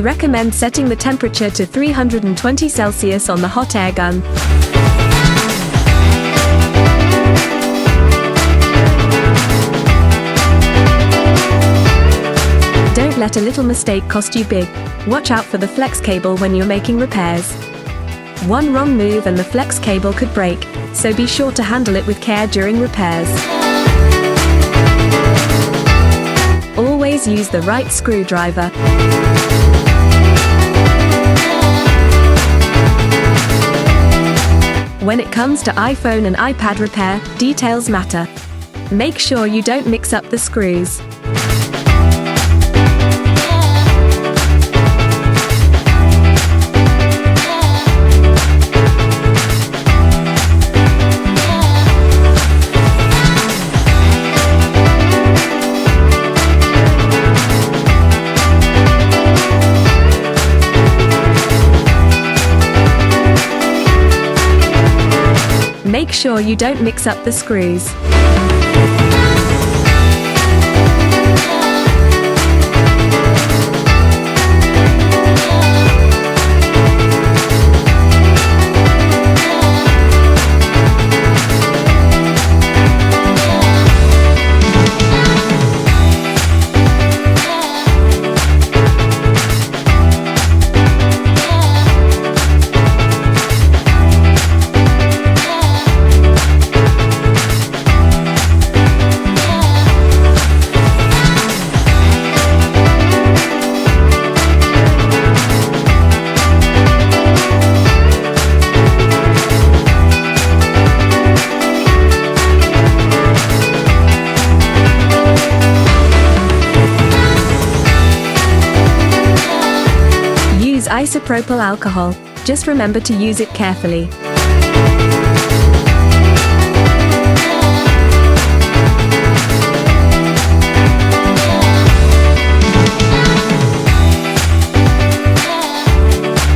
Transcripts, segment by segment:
recommend setting the temperature to 320 Celsius on the hot air gun. Don't let a little mistake cost you big. Watch out for the flex cable when you're making repairs. One wrong move and the flex cable could break, so be sure to handle it with care during repairs. Always use the right screwdriver. When it comes to iPhone and iPad repair, details matter. Make sure you don't mix up the screws. Make sure you don't mix up the screws. Isopropyl alcohol. Just remember to use it carefully.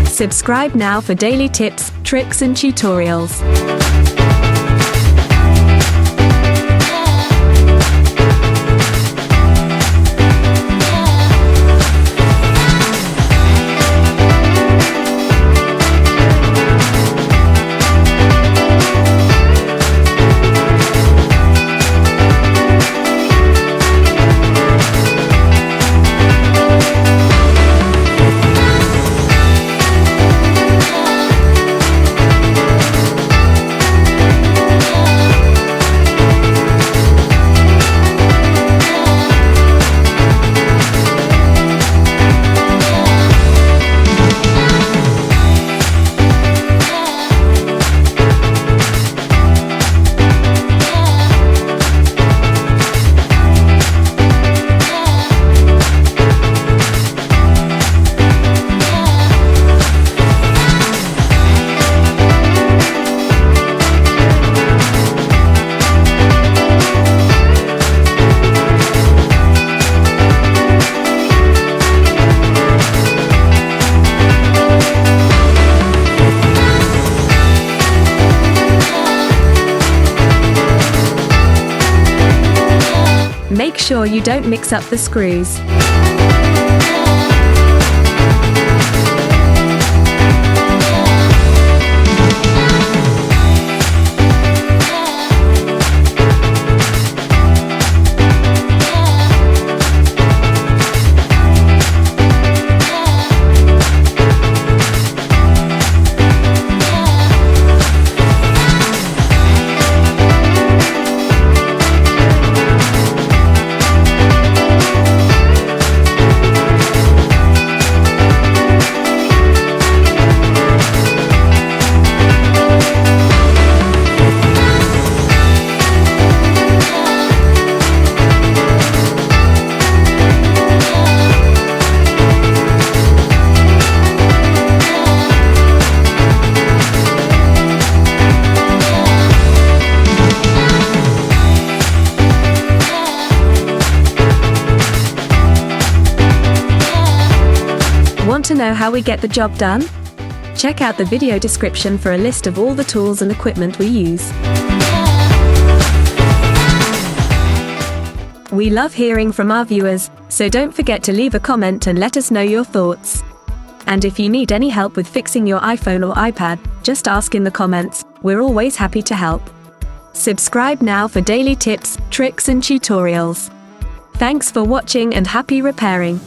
Subscribe now for daily tips, tricks and tutorials. Make sure you don't mix up the screws. Want to know how we get the job done? Check out the video description for a list of all the tools and equipment we use. We love hearing from our viewers, so don't forget to leave a comment and let us know your thoughts. And if you need any help with fixing your iPhone or iPad, just ask in the comments, we're always happy to help. Subscribe now for daily tips, tricks and tutorials. Thanks for watching and happy repairing.